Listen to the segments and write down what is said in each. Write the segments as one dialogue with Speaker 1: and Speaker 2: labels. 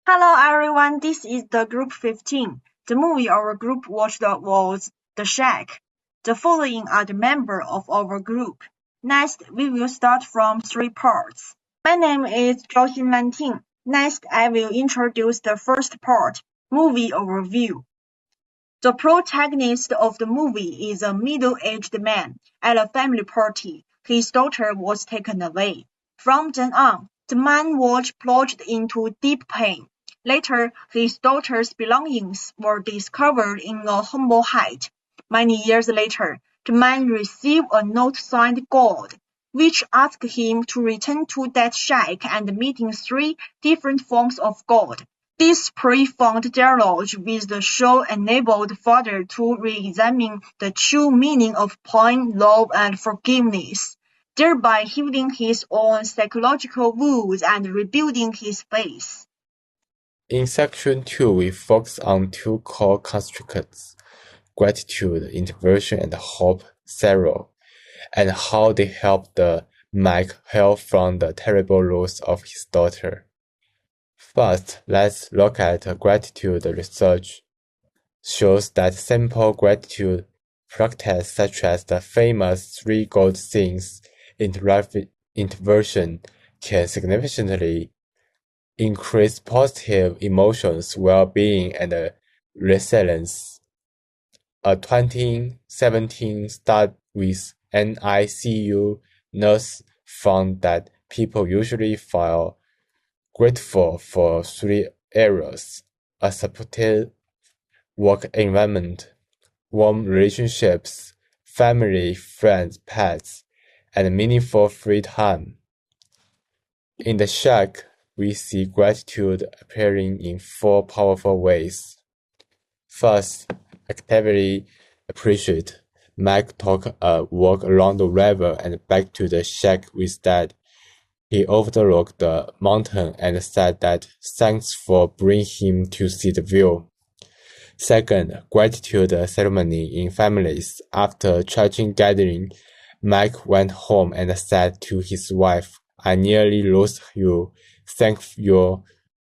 Speaker 1: Hello everyone, this is the group 15. The movie our group watched was The Shack. The following are the members of our group. Next, we will start from 3 parts. My name is Zhaoxin Lanting. Next, I will introduce the first part, movie overview. The protagonist of the movie is a middle-aged man. At a family party, his daughter was taken away. From then on, the man was plunged into deep pain. Later, his daughter's belongings were discovered in a humble hut. Many years later, the man received a note signed God, which asked him to return to that shack and meet in 3 different forms of God. This profound dialogue with the show enabled father to re-examine the true meaning of pain, love, and forgiveness, thereby healing his own psychological wounds and rebuilding his faith.
Speaker 2: In Section 2, we focus on 2 core concepts: gratitude, inversion, and hope, sorrow, and how they help Mike heal from the terrible loss of his daughter. First, let's look at gratitude. Research shows that simple gratitude practice such as the famous 3 gold things inversion can significantly increase positive emotions, well-being, and resilience. A 2017 study with NICU nurses found that people usually feel grateful for 3 areas: a supportive work environment, warm relationships, family, friends, pets, and meaningful free time. In The Shack, we see gratitude appearing in 4 powerful ways. First, actively appreciate. Mike took a walk along the river and back to the shack with Dad. He overlooked the mountain and said that thanks for bringing him to see the view. Second, gratitude ceremony in families. After tragic gathering, Mike went home and said to his wife, "I nearly lost you. Thanks for your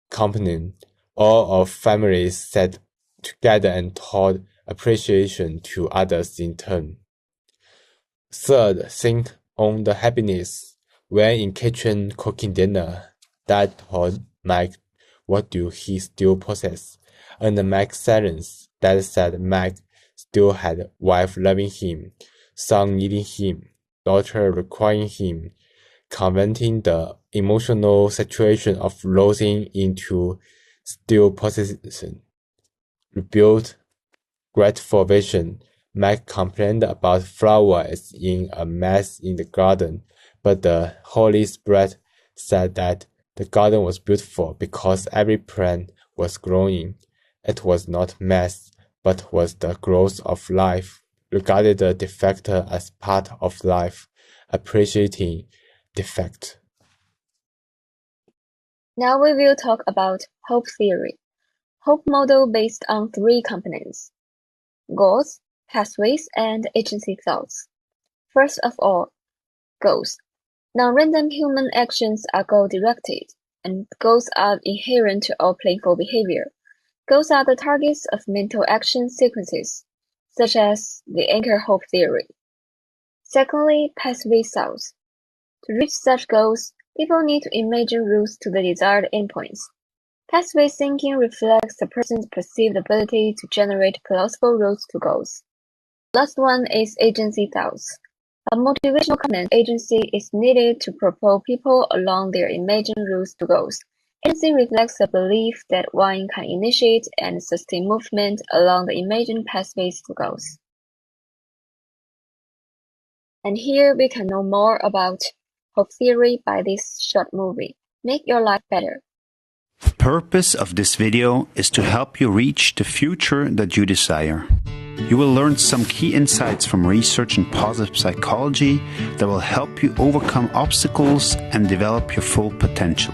Speaker 2: company." All of families sat together and taught appreciation to others in turn. Third, think on the happiness. When in kitchen cooking dinner, Dad told Mike what do he still possess. Under Mike's silence, Dad said Mike still had wife loving him, son needing him, daughter requiring him, converting the emotional situation of losing into still possession. Rebuilt grateful vision. Mike complained about flowers in a mess in the garden, but the Holy Spirit said that the garden was beautiful because every plant was growing. It was not mess, but was the growth of life. Regarded the defect as part of life, appreciating defect.
Speaker 3: Now we will talk about hope theory. Hope model based on 3 components: goals, pathways, and agency thoughts. First of all, goals. Non-random human actions are goal-directed, and goals are inherent to all playful behavior. Goals are the targets of mental action sequences, such as the anchor hope theory. Secondly, pathway thoughts. To reach such goals, people need to imagine routes to the desired endpoints. Pathway thinking reflects a person's perceived ability to generate plausible routes to goals. Last one is agency thoughts. A motivational component agency is needed to propel people along their imagined routes to goals. Agency reflects the belief that one can initiate and sustain movement along the imagined pathways to goals. And here we can know more about hope theory by this short movie. Make your life better.
Speaker 4: The purpose of this video is to help you reach the future that you desire. You will learn some key insights from research in positive psychology that will help you overcome obstacles and develop your full potential.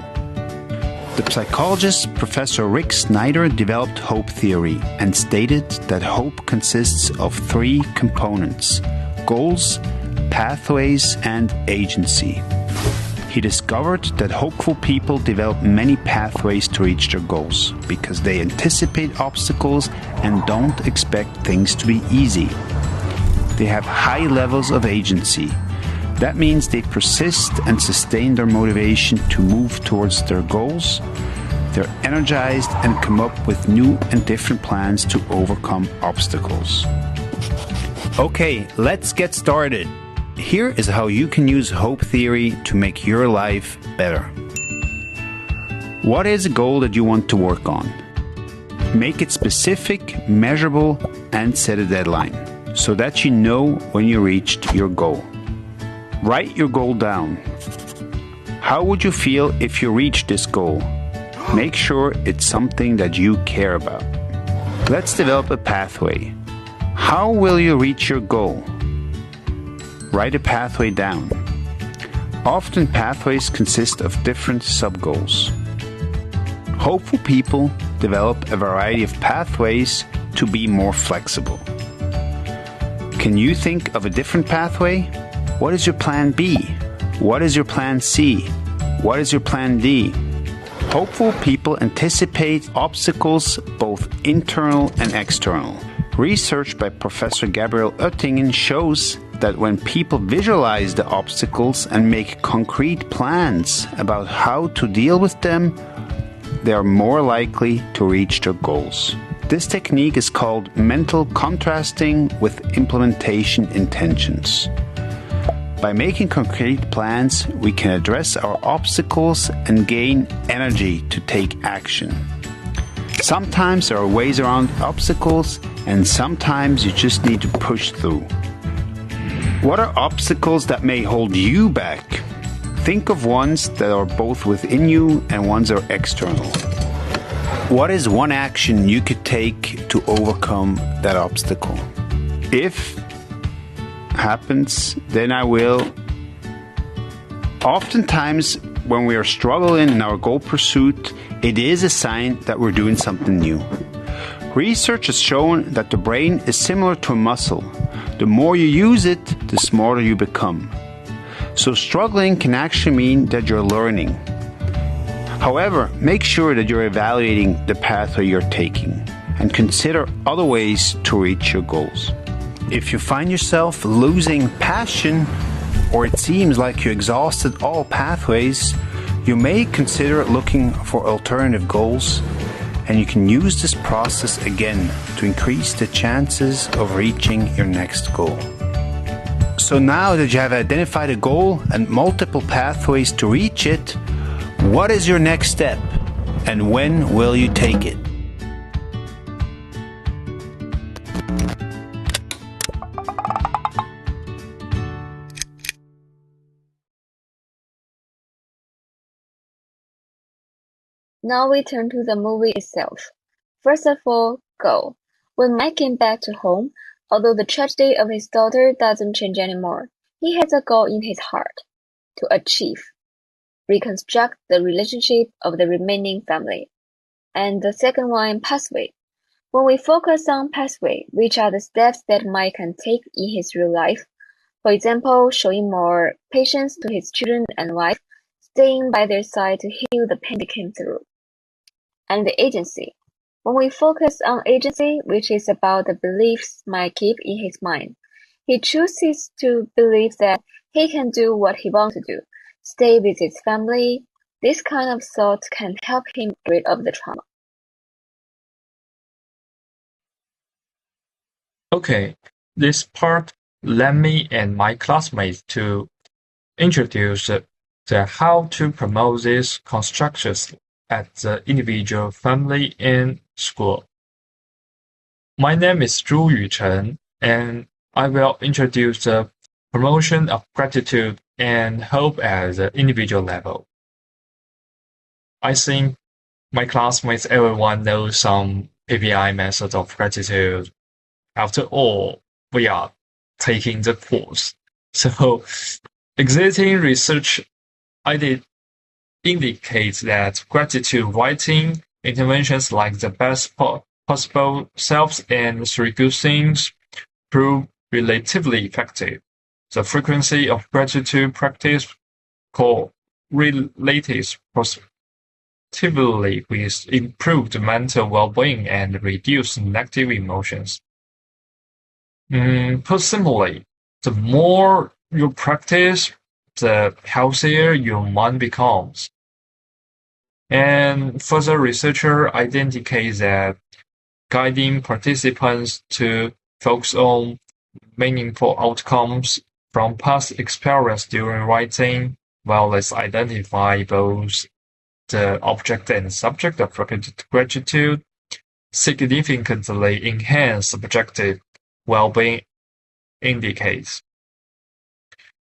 Speaker 4: The psychologist Professor Rick Snyder developed hope theory and stated that hope consists of 3 components: goals, pathways, and agency. He discovered that hopeful people develop many pathways to reach their goals because they anticipate obstacles and don't expect things to be easy. They have high levels of agency. That means they persist and sustain their motivation to move towards their goals. They're energized and come up with new and different plans to overcome obstacles. Okay, let's get started. Here is how you can use hope theory to make your life better. What is a goal that you want to work on? Make it specific, measurable, and set a deadline so that you know when you reached your goal. Write your goal down. How would you feel if you reached this goal? Make sure it's something that you care about. Let's develop a pathway. How will you reach your goal? Write a pathway down. Often pathways consist of different sub-goals. Hopeful people develop a variety of pathways to be more flexible. Can you think of a different pathway? What is your plan B? What is your plan C? What is your plan D? Hopeful people anticipate obstacles, both internal and external. Research by Professor Gabriel Oettingen shows that when people visualize the obstacles and make concrete plans about how to deal with them, they are more likely to reach their goals. This technique is called mental contrasting with implementation intentions. By making concrete plans, we can address our obstacles and gain energy to take action. Sometimes there are ways around obstacles, and sometimes you just need to push through. What are obstacles that may hold you back? Think of ones that are both within you and ones that are external. What is one action you could take to overcome that obstacle? If happens, then I will. Oftentimes, when we are struggling in our goal pursuit, it is a sign that we're doing something new. Research has shown that the brain is similar to a muscle. The more you use it, the smarter you become. So struggling can actually mean that you're learning. However, make sure that you're evaluating the pathway you're taking and consider other ways to reach your goals. If you find yourself losing passion or it seems like you exhausted all pathways, you may consider looking for alternative goals, and you can use this process again to increase the chances of reaching your next goal. So now that you have identified a goal and multiple pathways to reach it, what is your next step and when will you take it?
Speaker 3: Now we turn to the movie itself. First of all, Go. When Mike came back to home, although the tragedy of his daughter doesn't change anymore, he has a goal in his heart: to achieve, reconstruct the relationship of the remaining family. And the second one, pathway. When we focus on pathway, which are the steps that Mike can take in his real life, for example, showing more patience to his children and wife, staying by their side to heal the pain they came through. And the agency. When we focus on agency, which is about the beliefs Mike keeps in his mind, he chooses to believe that he can do what he wants to do, stay with his family. This kind of thought can help him get rid of the trauma.
Speaker 5: Okay, this part led me and my classmates to introduce the how to promote these constructions at the individual, family, and school. My name is Zhu Yuchen, and I will introduce the promotion of gratitude and hope at the individual level. I think my classmates, everyone knows some PBI methods of gratitude. After all, we are taking the course. So, existing research indicates that gratitude writing interventions like the best possible selves and 3 good things prove relatively effective. The frequency of gratitude practice, called related positively with improved mental well-being and reduced negative emotions. Put simply, the more you practice, the healthier your mind becomes. And further researchers indicate that guiding participants to focus on meaningful outcomes from past experience during writing, well as identify both the object and subject of gratitude, significantly enhance subjective well-being indicates.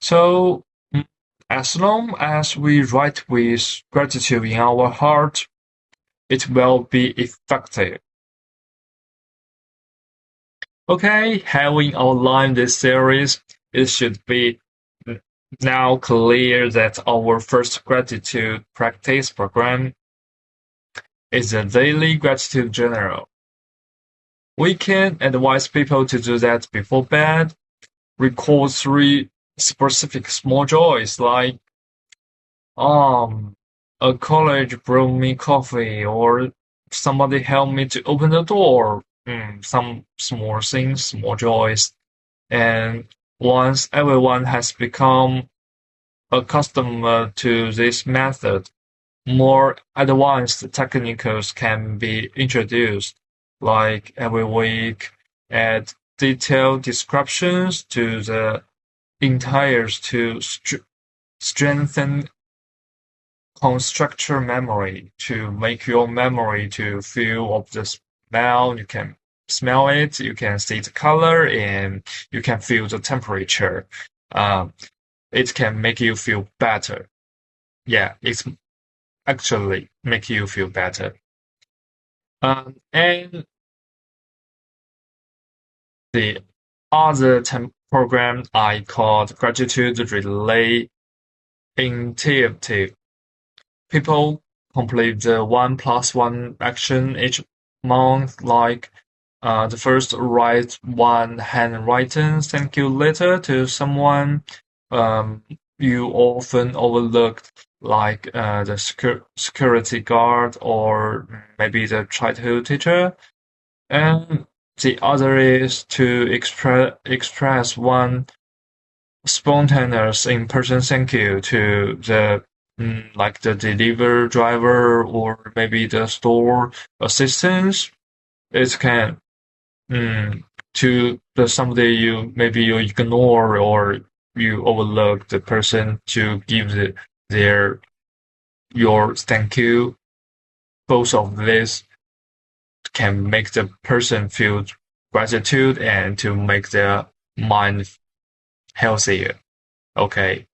Speaker 5: So, as long as we write with gratitude in our heart, it will be effective. Okay, having outlined this series, it should be now clear that our first gratitude practice program is a daily gratitude journal. We can advise people to do that before bed. Record 3 specific small joys like a college brought me coffee, or somebody helped me to open the door. Some small things, small joys. And once everyone has become accustomed to this method, more advanced techniques can be introduced, like every week add detailed descriptions to the entires to strengthen constructor memory, to make your memory to feel of the smell. You can smell it, you can see the color, and you can feel the temperature. It can make you feel better. Yeah, it's actually make you feel better. And the other program I called Gratitude Relay Initiative. People complete the 1+1 action each month, like the first write one handwritten thank you letter to someone you often overlooked, like the security guard or maybe the childhood teacher. And the other is to express one spontaneous in-person thank you to the like the delivery driver or maybe the store assistants. It can to somebody you ignore or you overlook the person, to give your thank you. Both of this can make the person feel gratitude and to make their mind healthier. Okay,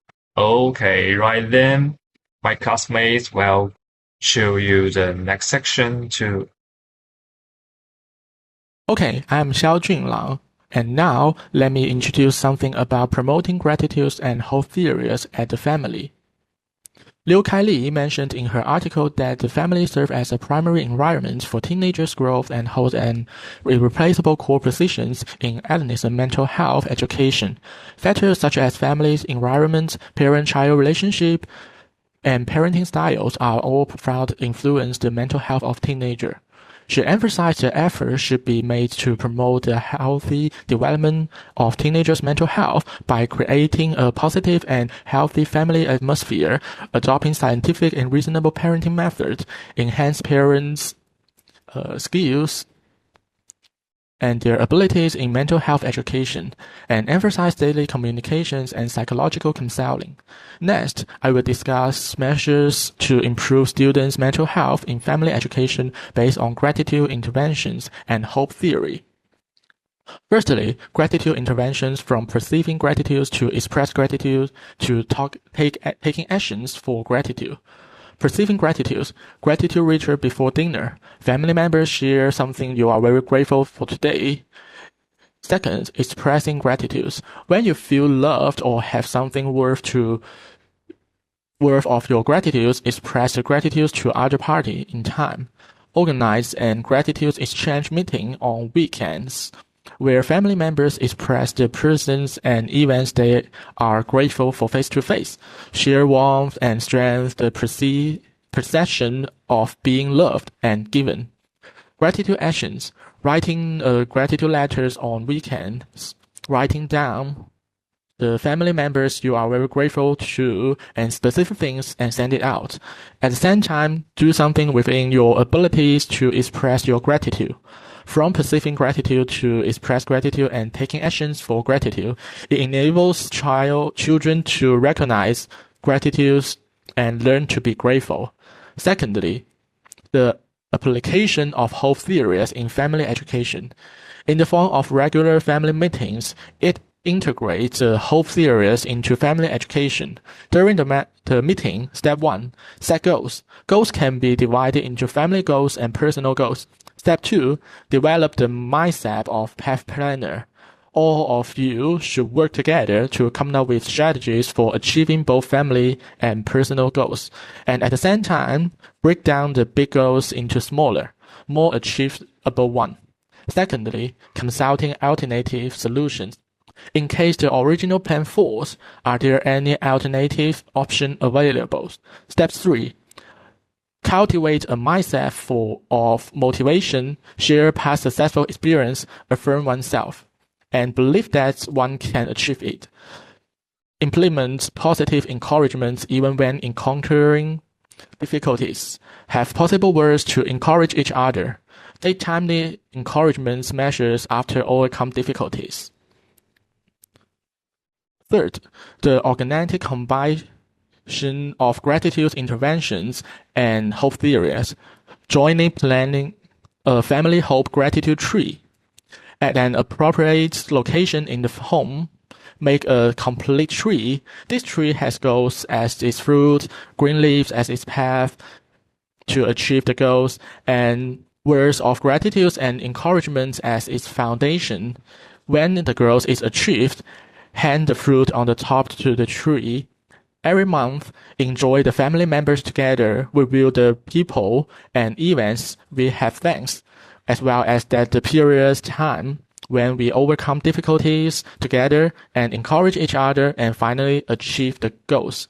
Speaker 5: right then, my classmates will show you the next section too.
Speaker 6: Okay, I'm Xiao Junlang, and now let me introduce something about promoting gratitude and hope theories at the family. Liu Kai-li mentioned in her article that the family serves as a primary environment for teenagers' growth and holds an irreplaceable core positions in adolescent mental health education. Factors such as families, environment, parent-child relationship, and parenting styles are all profound influence the mental health of teenagers. She emphasized that efforts should be made to promote the healthy development of teenagers' mental health by creating a positive and healthy family atmosphere, adopting scientific and reasonable parenting methods, enhance parents' skills and their abilities in mental health education, and emphasize daily communications and psychological counseling. Next, I will discuss measures to improve students' mental health in family education based on gratitude interventions and hope theory. Firstly, gratitude interventions, from perceiving gratitude to express gratitude to taking actions for gratitude. Perceiving gratitude. Gratitude ritual before dinner. Family members share something you are very grateful for today. Second, expressing gratitude. When you feel loved or have something worth of your gratitude, express the gratitude to other party in time. Organize an gratitude exchange meeting on weekends. where family members express the persons and events they are grateful for face-to-face, share warmth and strength the perception of being loved and given. Gratitude actions: writing gratitude letters on weekends, writing down the family members you are very grateful to and specific things and send it out. At the same time, do something within your abilities to express your gratitude. From perceiving gratitude to express gratitude and taking actions for gratitude, it enables children to recognize gratitude and learn to be grateful. Secondly, the application of hope theories in family education. In the form of regular family meetings, it integrates hope theories into family education. During the meeting, step 1, set goals. Goals can be divided into family goals and personal goals. Step 2, develop the mindset of path planner. All of you should work together to come up with strategies for achieving both family and personal goals, and at the same time, break down the big goals into smaller, more achievable ones. Secondly, consulting alternative solutions. In case the original plan fails, are there any alternative options available? Step 3. Cultivate a mindset of motivation, share past successful experience, affirm oneself, and believe that one can achieve it. Implement positive encouragement even when encountering difficulties. Have possible words to encourage each other. Take timely encouragement measures after overcome difficulties. Third, the organic combination of gratitude interventions and hope theories. Jointly planning a family hope gratitude tree. At an appropriate location in the home, make a complete tree. This tree has goals as its fruit, green leaves as its path to achieve the goals, and words of gratitude and encouragement as its foundation. When the goal is achieved, hand the fruit on the top to the tree. Every month, enjoy the family members together, review the people and events we have thanks, as well as that the period time when we overcome difficulties together and encourage each other and finally achieve the goals.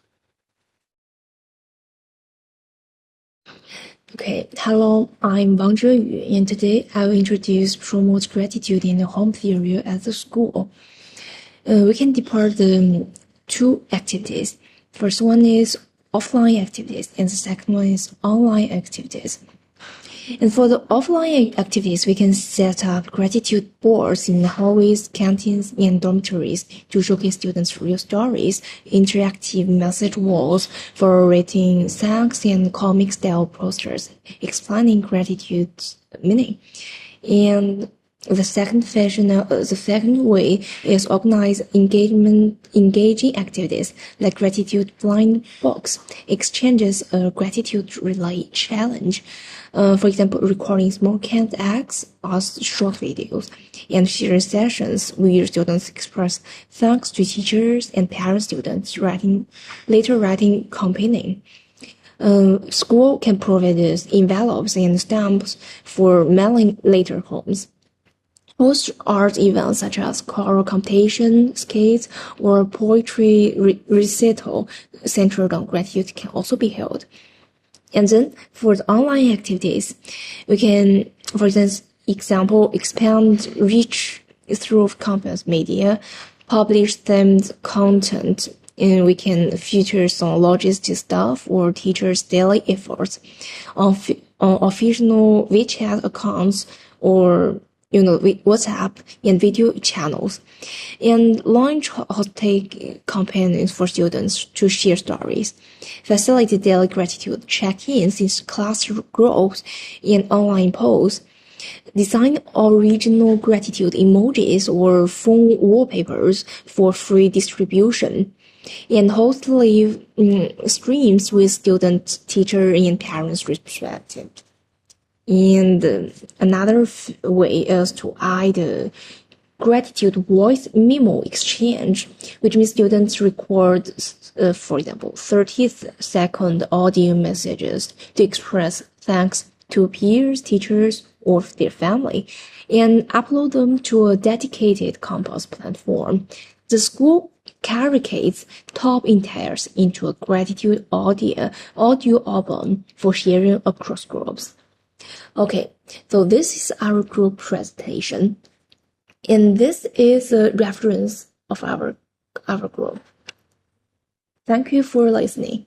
Speaker 7: Okay, hello, I'm Wang Zheyu, and today I will introduce promote gratitude in the home theory at the school. We can divide the two activities. First one is offline activities, and the second one is online activities. And for the offline activities, we can set up gratitude boards in hallways, canteens, and dormitories to showcase students' real stories, interactive message walls for writing thanks, and comic-style posters explaining gratitude's meaning. And the second way is organize engaging activities like gratitude blind box, exchanges a gratitude relay challenge. For example, recording small canned acts as short videos, and sharing sessions where students express thanks to teachers and parent students writing campaigning. School can provide envelopes and stamps for mailing later homes. Host art events such as choral competition, skates, or poetry recital centered on gratitude can also be held. And then for the online activities, we can, for example, expand reach through campus media, publish themed content, and we can feature some logistic staff or teachers' daily efforts on official WeChat accounts or WhatsApp and video channels, and launch hot-take campaigns for students to share stories, facilitate daily gratitude check-ins in class groups and online polls, design original gratitude emojis or phone wallpapers for free distribution, and host live streams with students, teacher, and parents respective. And another way is to add gratitude voice memo exchange, which means students record, for example, 30-second audio messages to express thanks to peers, teachers, of their family and upload them to a dedicated Compose platform. The school curates top intakes into a gratitude audio album for sharing across groups. Okay, so this is our group presentation. And this is a reference of our group. Thank you for listening.